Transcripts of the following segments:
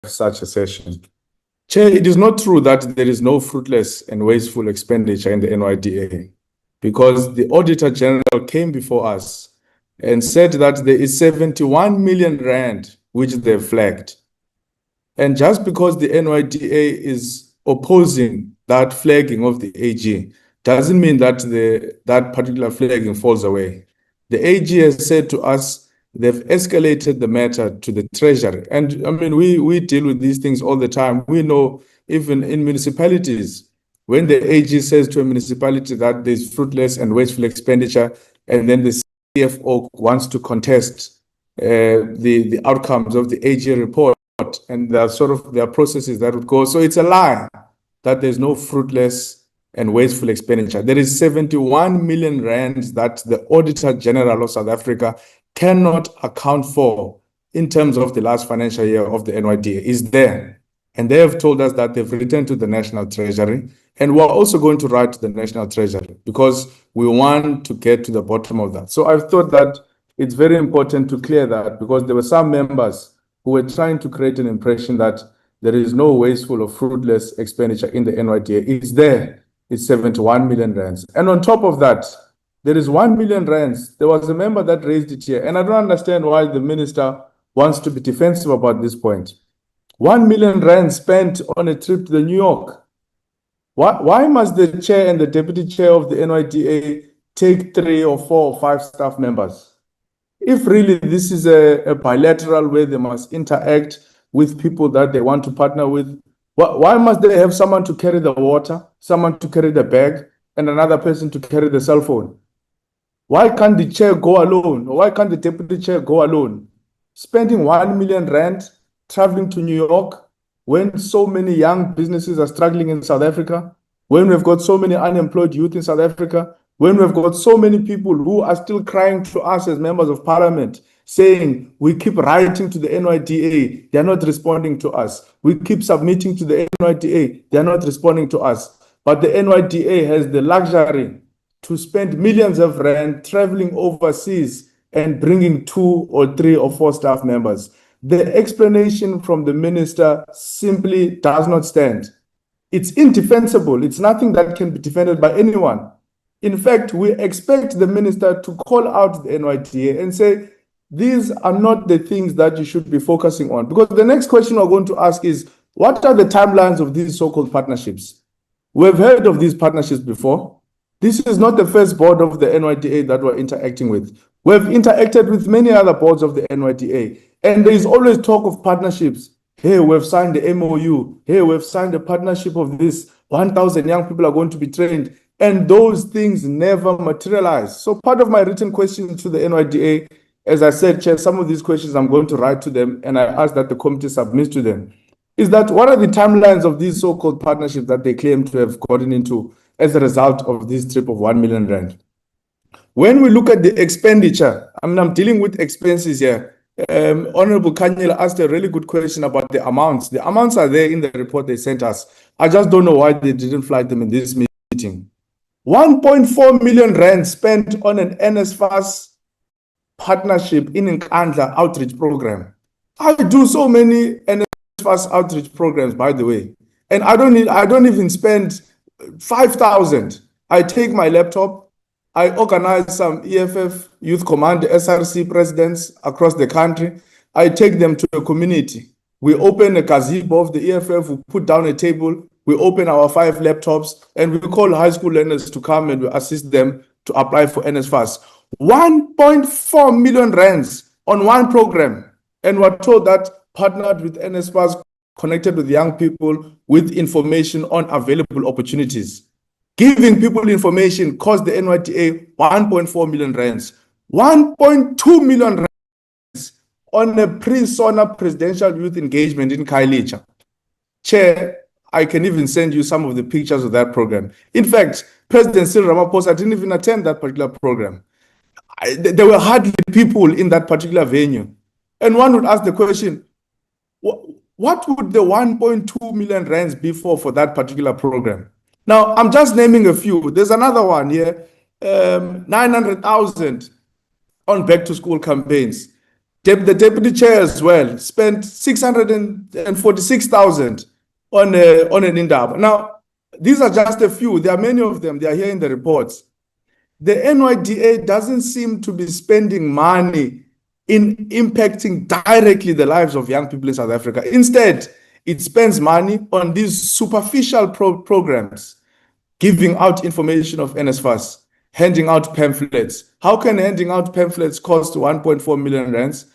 such a session. Chair, it is not true that there is no fruitless and wasteful expenditure in the NYDA, because the Auditor General came before us and said that there is 71 million rand which they've flagged. And just because the NYDA is opposing that flagging of the AG doesn't mean that that particular flagging falls away. The AG has said to us they've escalated the matter to the Treasury. And I mean, we deal with these things all the time. We know even in municipalities, when the AG says to a municipality that there's fruitless and wasteful expenditure, and then the CFO wants to contest the outcomes of the AG report, and there are processes that would go. So it's a lie that there's no fruitless and wasteful expenditure. There is 71 million rands that the Auditor General of South Africa cannot account for in terms of the last financial year of the NYDA is there. And they have told us that they've written to the National Treasury, and we're also going to write to the National Treasury because we want to get to the bottom of that. So I've thought that it's very important to clear that, because there were some members who were trying to create an impression that there is no wasteful or fruitless expenditure in the NYDA. It's there. It's 71 million rands. And on top of that, there is 1 million rands. There was a member that raised it here, and I don't understand why the minister wants to be defensive about this point. 1 million rand spent on a trip to New York. Why must the chair and the deputy chair of the NYDA take 3 or 4 or 5 staff members? If really this is a bilateral way they must interact with people that they want to partner with, why must they have someone to carry the water, someone to carry the bag, and another person to carry the cell phone? Why can't the chair go alone? Or why can't the deputy chair go alone? Spending 1 million rand traveling to New York when so many young businesses are struggling in South Africa, when we've got so many unemployed youth in South Africa, when we've got so many people who are still crying to us as members of parliament, saying we keep writing to the NYDA, they're not responding to us. We keep submitting to the NYDA, they're not responding to us. But the NYDA has the luxury to spend millions of rand traveling overseas and bringing 2 or 3 or 4 staff members. The explanation from the minister simply does not stand. It's indefensible. It's nothing that can be defended by anyone. In fact, we expect the minister to call out the NYDA and say, these are not the things that you should be focusing on. Because the next question we're going to ask is, what are the timelines of these so-called partnerships? We've heard of these partnerships before. This is not the first board of the NYDA that we're interacting with. We've interacted with many other boards of the NYDA, and there is always talk of partnerships. Hey, we've signed the MOU. Hey, we've signed a partnership of this. 1,000 young people are going to be trained. And those things never materialize. So part of my written question to the NYDA, as I said, Chair, some of these questions I'm going to write to them, and I ask that the committee submits to them, is that what are the timelines of these so-called partnerships that they claim to have gotten into as a result of this trip of 1 million rand? When we look at the expenditure, I mean, I'm dealing with expenses here. Honorable Kanyela asked a really good question about the amounts. The amounts are there in the report they sent us. I just don't know why they didn't flag them in this meeting. 1.4 million rand spent on an NSFAS partnership in Nkandla outreach program. I do so many NSFAS outreach programs, by the way, and I don't even spend 5,000. I take my laptop, I organize some EFF Youth Command SRC presidents across the country. I take them to a community. We open a gazebo of the EFF, we put down a table, we open our 5 laptops, and we call high school learners to come and we assist them to apply for NSFAS. 1.4 million rands on one program. And we're told that partnered with NSFAS, connected with young people with information on available opportunities. Giving people information cost the NYDA 1.4 million rands. 1.2 million rands on a pre-SONA presidential youth engagement in Khayelitsha. Chair, I can even send you some of the pictures of that program. In fact, President Cyril Ramaphosa didn't even attend that particular program. There were hardly people in that particular venue. And one would ask the question, what would the 1.2 million rands be for that particular program? Now, I'm just naming a few. There's another one here, 900,000 on back-to-school campaigns. The deputy chair as well spent 646,000 on an indaba. Now, these are just a few. There are many of them. They are here in the reports. The NYDA doesn't seem to be spending money in impacting directly the lives of young people in South Africa. Instead, it spends money on these superficial programs, giving out information of NSFAS, handing out pamphlets. How can handing out pamphlets cost 1.4 million rands?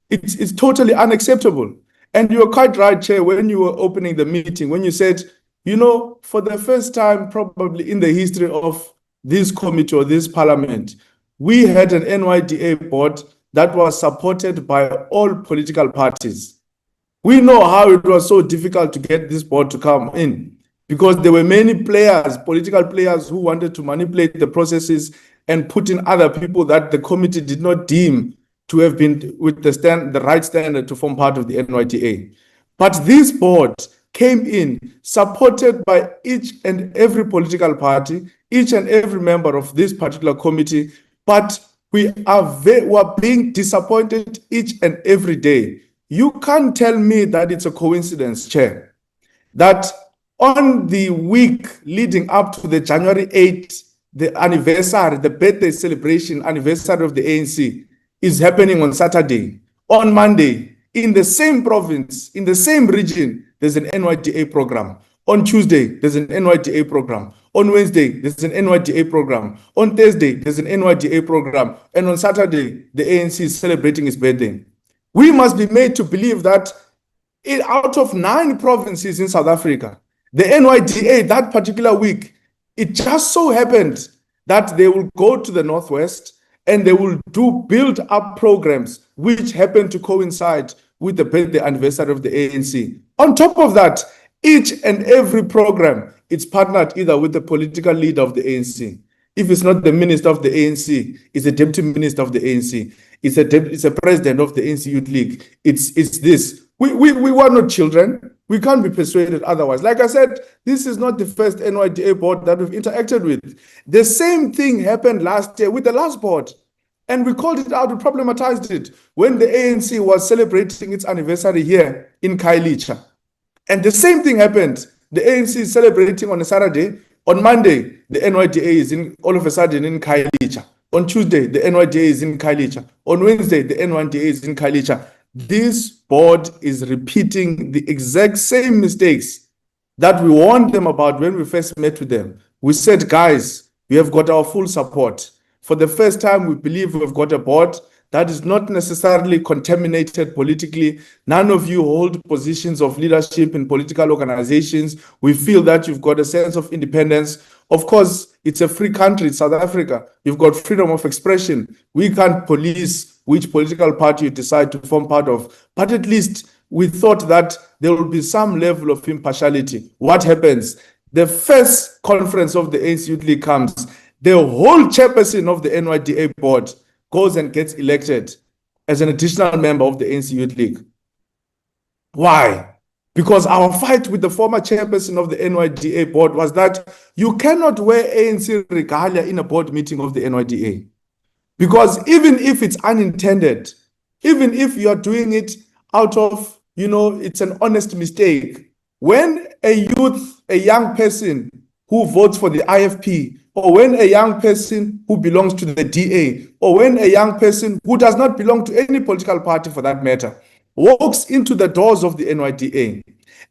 It's totally unacceptable. And you were quite right, Chair, when you were opening the meeting, when you said, you know, for the first time probably in the history of this committee or this parliament, we had an NYDA board that was supported by all political parties. We know how it was so difficult to get this board to come in because there were many players, political players, who wanted to manipulate the processes and put in other people that the committee did not deem to have been with the right standard to form part of the NYDA. But this board came in supported by each and every political party, each and every member of this particular committee, but we are being disappointed each and every day. You can't tell me that it's a coincidence, Chair, that on the week leading up to the January 8th, the anniversary, the birthday celebration anniversary of the ANC is happening on Saturday. On Monday, in the same province, in the same region, there's an NYDA program. On Tuesday, there's an NYDA program. On Wednesday, there's an NYDA program. On Thursday, there's an NYDA program. And on Saturday, the ANC is celebrating its birthday. We must be made to believe that out of 9 provinces in South Africa, the NYDA that particular week, it just so happened that they will go to the Northwest and they will build up programs which happen to coincide with the birthday anniversary of the ANC. On top of that, each and every program, it's partnered either with the political leader of the ANC. If it's not the minister of the ANC, it's a deputy minister of the ANC. It's a president of the ANC Youth League. It's this. We were not children. We can't be persuaded otherwise. Like I said, this is not the first NYDA board that we've interacted with. The same thing happened last year with the last board. And we called it out, we problematized it when the ANC was celebrating its anniversary here in Khayelitsha. And the same thing happened. The ANC is celebrating on a Saturday. On Monday, the NYDA is all of a sudden in Khayelitsha. On Tuesday, the NYDA is in Khayelitsha. On Wednesday, the NYDA is in Khayelitsha. This board is repeating the exact same mistakes that we warned them about when we first met with them. We said, guys, we have got our full support. For the first time, we believe we've got a board that is not necessarily contaminated politically. None of you hold positions of leadership in political organizations. We feel that you've got a sense of independence. Of course, it's a free country, it's South Africa. You've got freedom of expression. We can't police which political party you decide to form part of. But at least we thought that there will be some level of impartiality. What happens? The first conference of the ANC Youth League comes. The whole chairperson of the NYDA board goes and gets elected as an additional member of the ANC Youth League. Why? Because our fight with the former chairperson of the NYDA board was that you cannot wear ANC regalia in a board meeting of the NYDA. Because even if it's unintended, even if you are doing it out of, it's an honest mistake, when a young person who votes for the IFP, or when a young person who belongs to the DA, or when a young person who does not belong to any political party for that matter, walks into the doors of the NYDA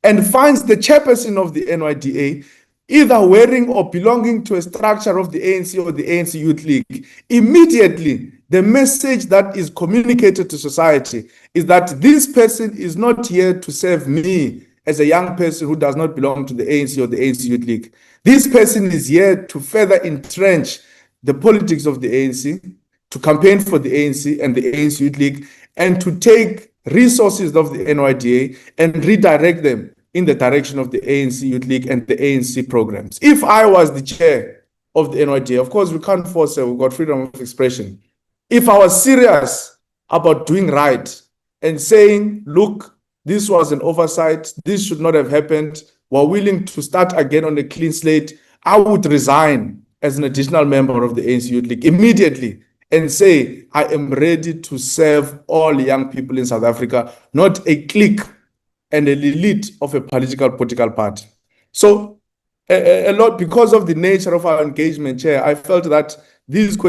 and finds the chairperson of the NYDA either wearing or belonging to a structure of the ANC or the ANC Youth League, immediately the message that is communicated to society is that this person is not here to serve me as a young person who does not belong to the ANC or the ANC Youth League. This person is here to further entrench the politics of the ANC, to campaign for the ANC and the ANC Youth League, and to take resources of the NYDA and redirect them in the direction of the ANC Youth League and the ANC programs. If I was the chair of the NYDA, of course, we can't force it, we've got freedom of expression. If I was serious about doing right and saying, look, this was an oversight, this should not have happened, we're willing to start again on a clean slate, I would resign as an additional member of the ANC Youth League immediately and say, I am ready to serve all young people in South Africa, not a clique and an elite of a political party. So a lot, because of the nature of our engagement, Chair, I felt that these questions